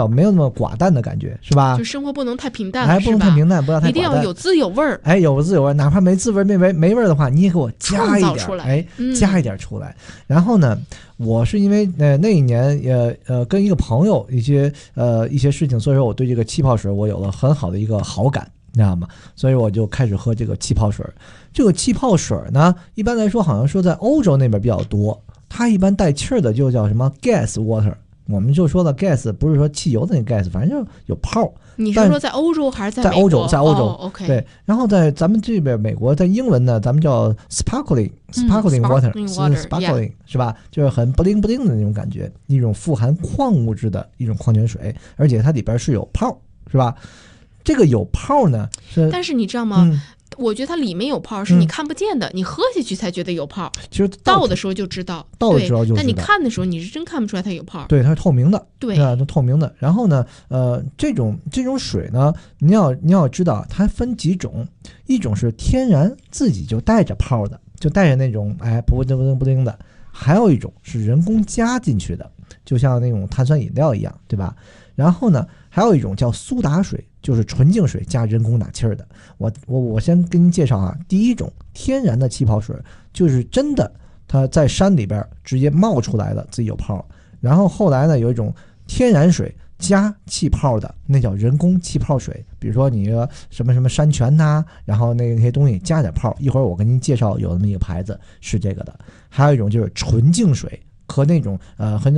没有那么寡淡的感觉，是吧？就生活不能太平淡了，不能太平淡，不要太寡淡，一定要有滋有味儿。有滋有味，哪怕没滋味没味儿的话，你也给我加一点出来，加一点出来。然后呢，我是因为那一年跟一个朋友一些事情，所以说我对这个气泡水我有了很好的一个好感。你知道吗？所以我就开始喝这个气泡水。这个气泡水呢，一般来说好像说在欧洲那边比较多，它一般带气儿的就叫什么 gas water。我们就说的 gas 不是说汽油的那个 gas， 反正就有泡。你是说在欧洲还是在欧洲？在欧洲。OK。对，然后在咱们这边美国，在英文呢，咱们叫 sparkling water，sparkling 是吧？就是很不灵不灵的那种感觉，一种富含矿物质的一种矿泉水，而且它里边是有泡，是吧？这个有泡呢，但是你知道吗？我觉得它里面有泡是你看不见的，你喝下去才觉得有泡。其实倒的时候就知道，但你看的时候你是真看不出来它有泡。对，它是透明的，对啊，它透明的。然后呢，这种水呢，你要知道它分几种，一种是天然自己就带着泡的，就带着那种不灵的，还有一种是人工加进去的，就像那种碳酸饮料一样，对吧？然后呢，还有一种叫苏打水，就是纯净水加人工打气儿的。我先跟您介绍啊，第一种天然的气泡水，就是真的它在山里边直接冒出来的，自己有泡。然后后来呢，有一种天然水加气泡的，那叫人工气泡水。比如说你什么山泉呐，然后那些东西加点泡。一会儿我跟您介绍有那么一个牌子是这个的。还有一种就是纯净水。和那种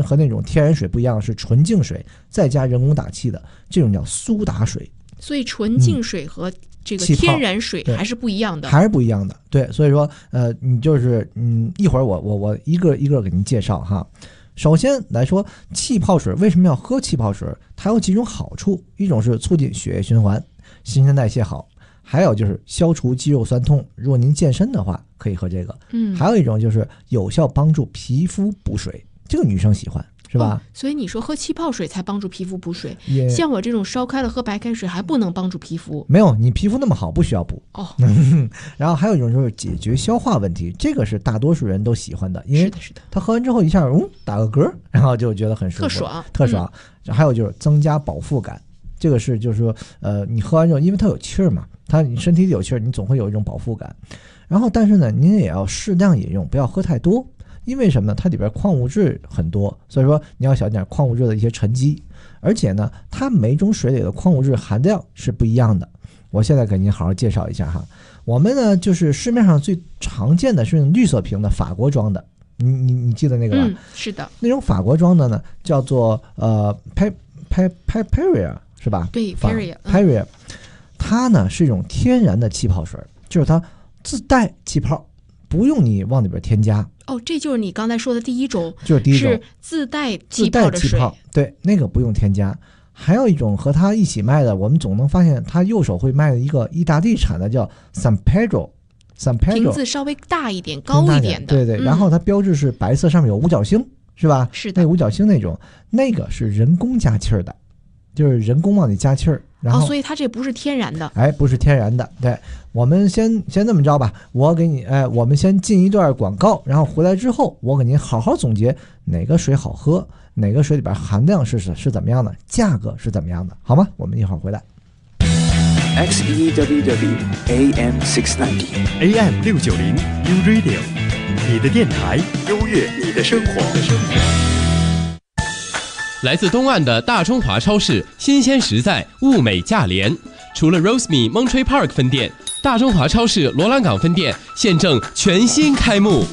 和那种天然水不一样，是纯净水再加人工打气的，这种叫苏打水。所以纯净水和这个天然水还是不一样的，还是不一样的。对，所以说你就是一会儿我一个一个给您介绍哈。首先来说，气泡水为什么要喝气泡水？它有几种好处，一种是促进血液循环，新陈代谢好。还有就是消除肌肉酸痛，如果您健身的话可以喝这个。还有一种就是有效帮助皮肤补水，这个女生喜欢，是吧？所以你说喝气泡水才帮助皮肤补水，像我这种烧开了喝白开水还不能帮助皮肤。没有，你皮肤那么好，不需要补。然后还有一种就是解决消化问题，这个是大多数人都喜欢的，因为他喝完之后一下打个嗝，然后就觉得很舒服，特爽。还有就是增加饱腹感，这个是就是说你喝完之后，因为它有气儿嘛，你身体里有气儿，你总会有一种饱腹感。然后但是呢，您也要适量饮用，不要喝太多。因为什么呢？它里边矿物质很多，所以说你要小心点矿物质的一些沉积。而且呢，它每种水里的矿物质含量是不一样的。我现在给您好好介绍一下哈。我们呢，就是市面上最常见的是绿色瓶的法国装的，你记得那个吧？是的。那种法国装的呢，叫做Perrier 是吧？对 ，Perrier。它呢是一种天然的气泡水，就是它自带气泡，不用你往里边添加。这就是你刚才说的第一种，就是第一种是自带气泡的水，对，那个不用添加。还有一种和它一起卖的，我们总能发现它右手会卖的一个意大利产的叫 San Pedro， 瓶子稍微大一点、高一点的，对对。然后它标志是白色，上面有五角星，是吧？是的，那五角星那种，那个是人工加气儿的，就是人工往里加气儿。然后所以它这不是天然的，不是天然的。对，我们先这么着吧，我给你，我们先进一段广告，然后回来之后，我给您好好总结哪个水好喝，哪个水里边含量是怎么样的，价格是怎么样的，好吗？我们一会儿回来。XEWW AM 690 AM 690 U Radio， 你的电台，优越你的生活。来自东岸的大中华超市，新鲜实在，物美价廉。除了 Rosemead Monterey Park 分店，大中华超市罗兰港分店现正全新开幕。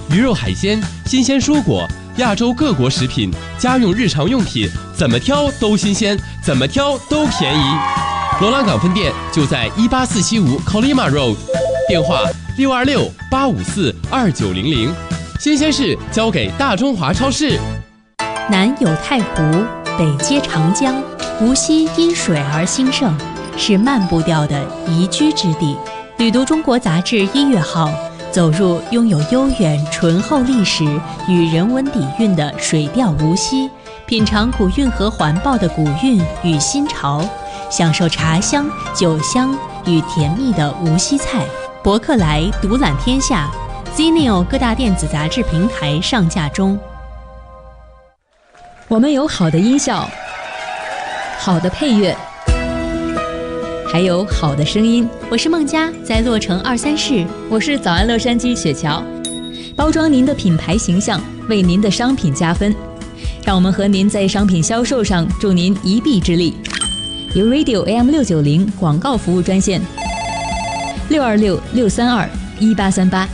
鱼肉海鲜、新鲜蔬果、亚洲各国食品、家用日常用品，怎么挑都新鲜，怎么挑都便宜。罗兰港分店就在18475 Colima Road， 电话626-854-2900。新鲜事交给大中华超市。南有太湖，北接长江，无锡因水而兴盛，是慢步调的宜居之地。旅读中国杂志1月号走入拥有悠远醇厚历史与人文底蕴的水调无锡，品尝古运河环抱的古韵与新潮，享受茶香、酒香与甜蜜的无锡菜。博客来独揽天下 Zenio 各大电子杂志平台上架中。我们有好的音效，好的配乐，还有好的声音。我是孟佳，在洛城23室。我是早安洛杉矶雪乔，包装您的品牌形象，为您的商品加分。让我们和您在商品销售上助您一臂之力。由 Radio AM690 广告服务专线626-632-1838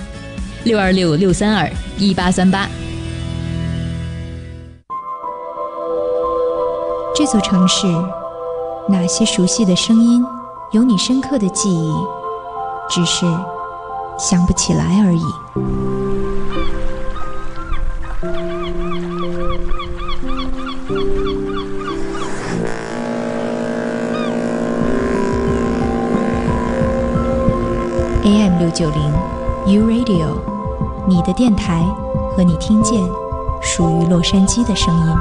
626-632-1838。这座城市，哪些熟悉的声音，有你深刻的记忆，只是想不起来而已。AM690 U Radio， 你的电台和你听见属于洛杉矶的声音。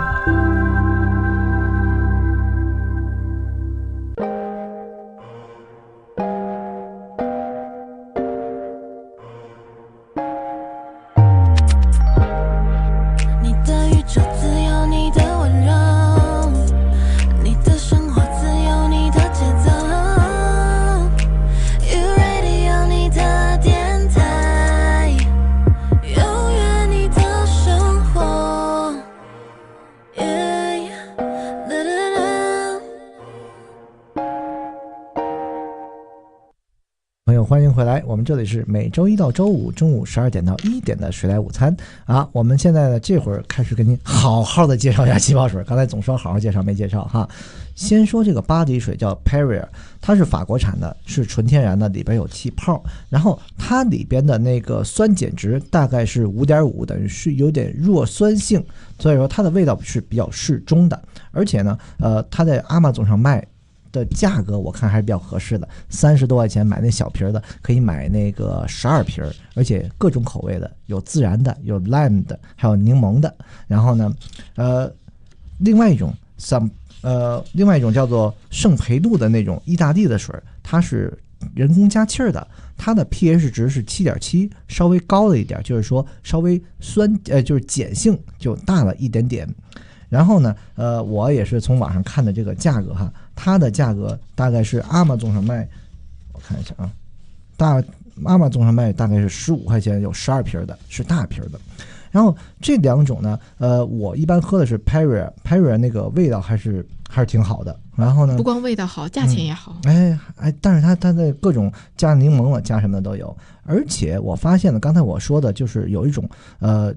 欢迎回来，我们这里是每周一到周五中午12点到1点的水来午餐啊。我们现在呢，这会儿开始跟您好好的介绍一下气泡水。刚才总说好好介绍，没介绍哈。先说这个巴黎水叫 Perrier， 它是法国产的，是纯天然的，里边有气泡，然后它里边的那个酸碱值大概是 5.5， 等于是有点弱酸性，所以说它的味道是比较适中的。而且呢，它在阿玛总上卖的价格我看还是比较合适的，30多块钱买那小瓶的，可以买那个12瓶，而且各种口味的，有自然的，有 lime 的，还有柠檬的。然后呢，另外一种叫做圣培露的那种意大利的水，它是人工加气儿的，它的 pH 值是 7.7， 稍微高了一点，就是说稍微酸，就是碱性就大了一点点。然后呢，我也是从网上看的这个价格哈，它的价格大概是阿玛总上卖，我看一下啊，阿玛总上卖大概是15块钱，有12瓶的，是大瓶的。然后这两种呢，我一般喝的是 Perrier 那个味道还是挺好的。然后呢，不光味道好，价钱也好。但是它的各种加柠檬了，加什么的都有。而且我发现了，刚才我说的就是有一种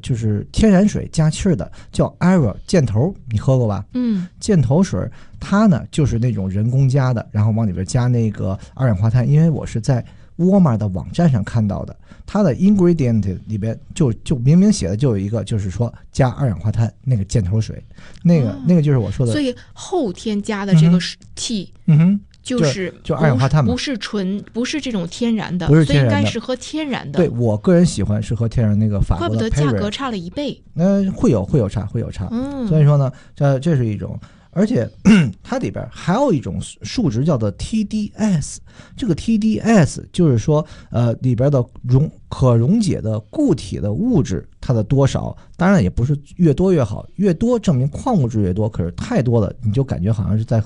就是天然水加气儿的，叫 Aero 箭头，你喝过吧？箭头水它呢就是那种人工加的，然后往里边加那个二氧化碳。因为我是在沃尔玛的网站上看到的，它的 ingredient 里边就明明写的就有一个，就是说加二氧化碳那个箭头水，那个就是我说的。所以后添加的这个气，就是二氧化碳嘛，不是这种天然的，不是天然的，所以应该是喝天然的。对，我个人喜欢是喝天然那个法国的 Perrier， 怪不得价格差了1倍。会有差。所以说呢，这是一种。而且它里边还有一种数值叫做 TDS， 这个 TDS 就是说里边的可溶解的固体的物质它的多少，当然也不是越多越好，越多证明矿物质越多，可是太多了你就感觉好像是在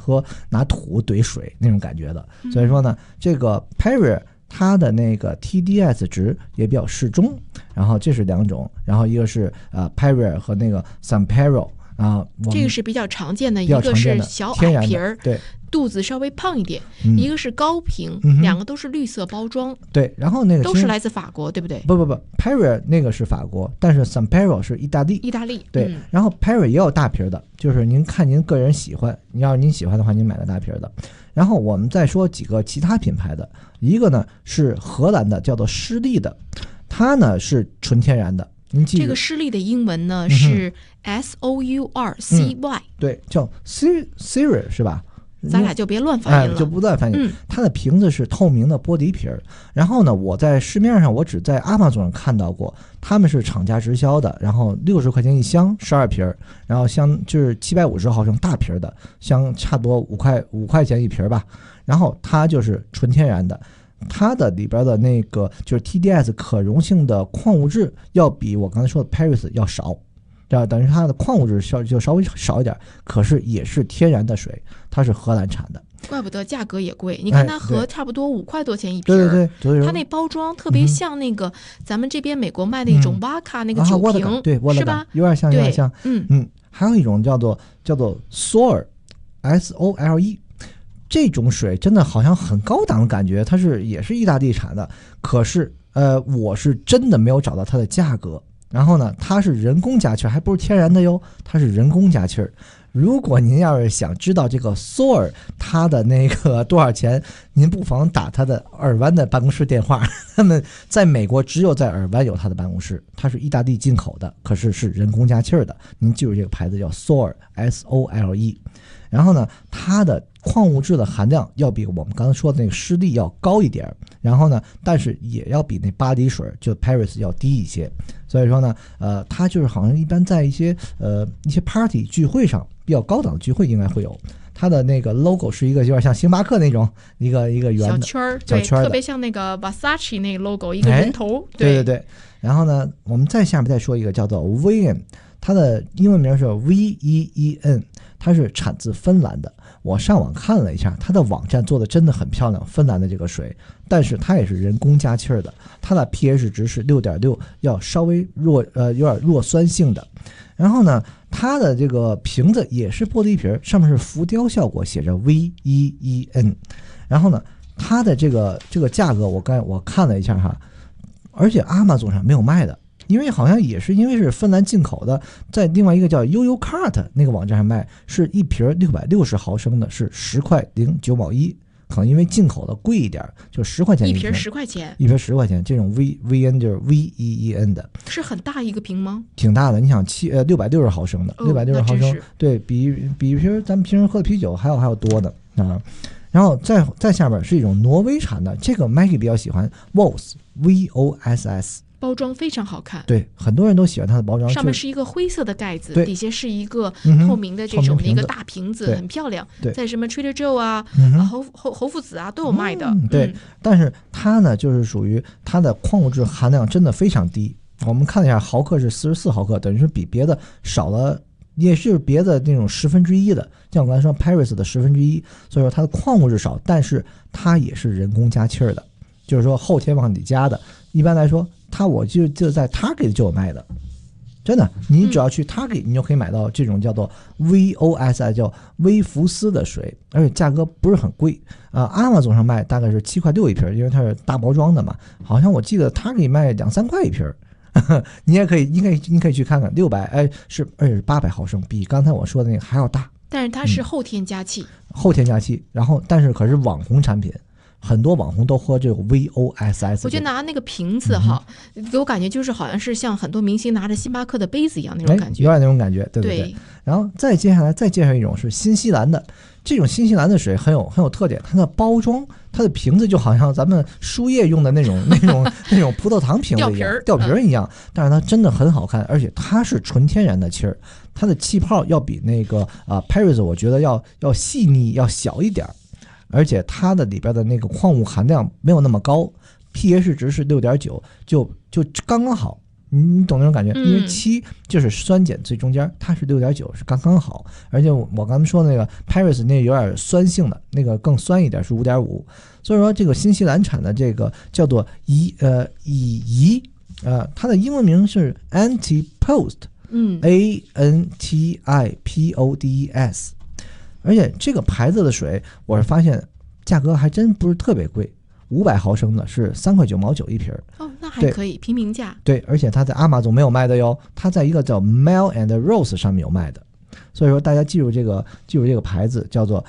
拿土怼水那种感觉的。所以说呢，这个 Perrier 它的那个 TDS 值也比较适中。然后这是两种，然后一个是Perrier 和那个 Sampero。这个是比较常见的，一个是小矮瓶儿，对，肚子稍微胖一点，一个是高瓶，两个都是绿色包装，对，然后那个都是来自法国，对不对？不 Perrier 那个是法国，但是 Sampero 是意大利，对，然后 Perrier 也有大瓶的，就是您看您个人喜欢，要是您喜欢的话，您买个大瓶的。然后我们再说几个其他品牌的，一个呢是荷兰的，叫做施利的，它呢是纯天然的。您记住这个施力的英文呢是 SOURCY，对，叫 Siri 是吧？咱俩就别乱翻译了，就不乱翻译。它的瓶子是透明的玻璃瓶，然后呢，我在市面上我只在 Amazon 上看到过，他们是厂家直销的，然后60块钱一箱，12瓶，然后像就是750毫升大瓶的，像差不多5块钱一瓶吧。然后它就是纯天然的，它的里边的那个就是 TDS 可溶性的矿物质要比我刚才说的 Paris 要少。等于它的矿物质就稍微少一点，可是也是天然的水，它是荷兰产的，怪不得价格也贵。你看它合差不多5块多钱一瓶，对，它那包装特别像那个咱们这边美国卖的一种瓦卡那个酒瓶，对，是吧？有点像，还有一种叫做 Soler SOLE， 这种水真的好像很高档的感觉，它也是意大利产的，可是我是真的没有找到它的价格。然后呢，它是人工加气儿，还不是天然的哟，它是人工加气儿。如果您要是想知道这个 Soler 它的那个多少钱，您不妨打他的尔湾的办公室电话。他们在美国只有在尔湾有他的办公室，它是意大利进口的，可是是人工加气儿的。您记住这个牌子叫 Soler SOLE。然后呢，它的矿物质的含量要比我们刚才说的那个施力要高一点，然后呢，但是也要比那巴黎水就 Paris 要低一些。所以说呢，它就是好像一般在一些party 聚会上，比较高档的聚会应该会有。它的那个 logo 是一个有点像星巴克那种一个圆的小圈儿，对，特别像那个 Versace 那个 logo 一个人头。对。然后呢，我们下面再说一个叫做 VEN， 它的英文名是 VEEN， 它是产自芬兰的。我上网看了一下，它的网站做的真的很漂亮，芬兰的这个水，但是它也是人工加气儿的，它的 pH 值是 6.6， 要稍微有点弱酸性的。然后呢，它的这个瓶子也是玻璃瓶，上面是浮雕效果，写着 VEEN。然后呢，它的这个价格我看了一下哈，而且 Amazon 上没有卖的。因为好像也是因为是芬兰进口的，在另外一个叫悠悠 Cart 那个网站上卖，是一瓶660毫升的，是10块09毛1，可能因为进口的贵一点，就10块钱一瓶，10块钱，一瓶10块钱。这种 VEN 就是 VEEN 的，是很大一个瓶吗？挺大的，你想660毫升的，660毫升，对比一瓶咱们平时喝的啤酒还要多的啊。然后再下边是一种挪威产的，这个 Maggie 比较喜欢 VOSS。包装非常好看，对，很多人都喜欢它的包装。上面是一个灰色的盖子，底下是一个透明的这种的一个大瓶子，很漂亮。在什么 Trader Joe 啊、侯夫子啊都有卖的。对，但是它呢，就是属于它的矿物质含量真的非常低。我们看一下，毫克是44毫克，等于是比别的少了，也是别的那种1/10的。像我刚才说 Paris 的1/10，所以说它的矿物质少，但是它也是人工加气儿的，就是说后天往里加的。一般来说，我就在 Target 就有卖的，真的，你只要去 Target， 你就可以买到这种叫做 VOSS 叫微福斯的水，而且价格不是很贵Amazon 上卖大概是7块6一瓶，因为它是大包装的嘛，好像我记得 Target 卖2-3块一瓶。你可以去看看600，而且是800毫升，比刚才我说的那个还要大。但是它是后天加气，然后但是可是网红产品。很多网红都喝这个 VOSS， 我觉得拿那个瓶子给我感觉就是好像是像很多明星拿着星巴克的杯子一样那种感觉，有点那种感觉，对不对？然后再接下来再介绍一种是新西兰的，这种新西兰的水很有特点，它的包装，它的瓶子就好像咱们输液用的那种葡萄糖瓶子一样，吊瓶一样，但是它真的很好看，而且它是纯天然的气儿，它的气泡要比那个Paris 我觉得要细腻，要小一点。而且它的里边的那个矿物含量没有那么高 ，pH 值是6.9，就刚刚好，你懂那种感觉？因为7就是酸碱最中间，它是6.9，是刚刚好。而且我刚才说的那个 Paris 那有点酸性的，那个更酸一点是5.5。所以说这个新西兰产的这个叫做乙它的英文名是 Antipodes，ANTIPODES。而且这个牌子的水，我是发现价格还真不是特别贵，500毫升的是3块9毛9一瓶。那还可以，平民价。对，而且它在 Amazon 没有卖的哟，它在一个叫 Mel and Rose 上面有卖的。所以说大家记住这个牌子叫做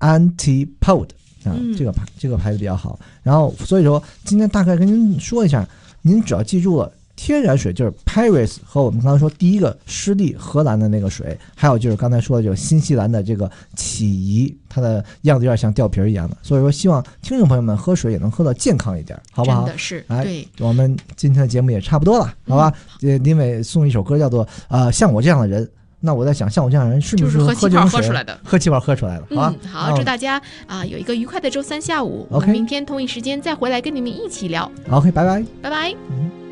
Antipode 这个牌子比较好。然后所以说今天大概跟您说一下，您只要记住了天然水，就是 Paris 和我们刚才说第一个湿地荷兰的那个水，还有就是刚才说的就是新西兰的这个起怡，它的样子有点像吊瓶一样的。所以说希望听众朋友们喝水也能喝到健康一点，好不好？真的是，对，我们今天的节目也差不多了，好吧？林伟送一首歌叫做像我这样的人。那我在想，像我这样的人是不是喝这种水？喝气泡喝出来的，好吧？好，祝大家有一个愉快的周三下午。我们明天同一时间再回来跟你们一起聊。OK， 拜拜，拜拜。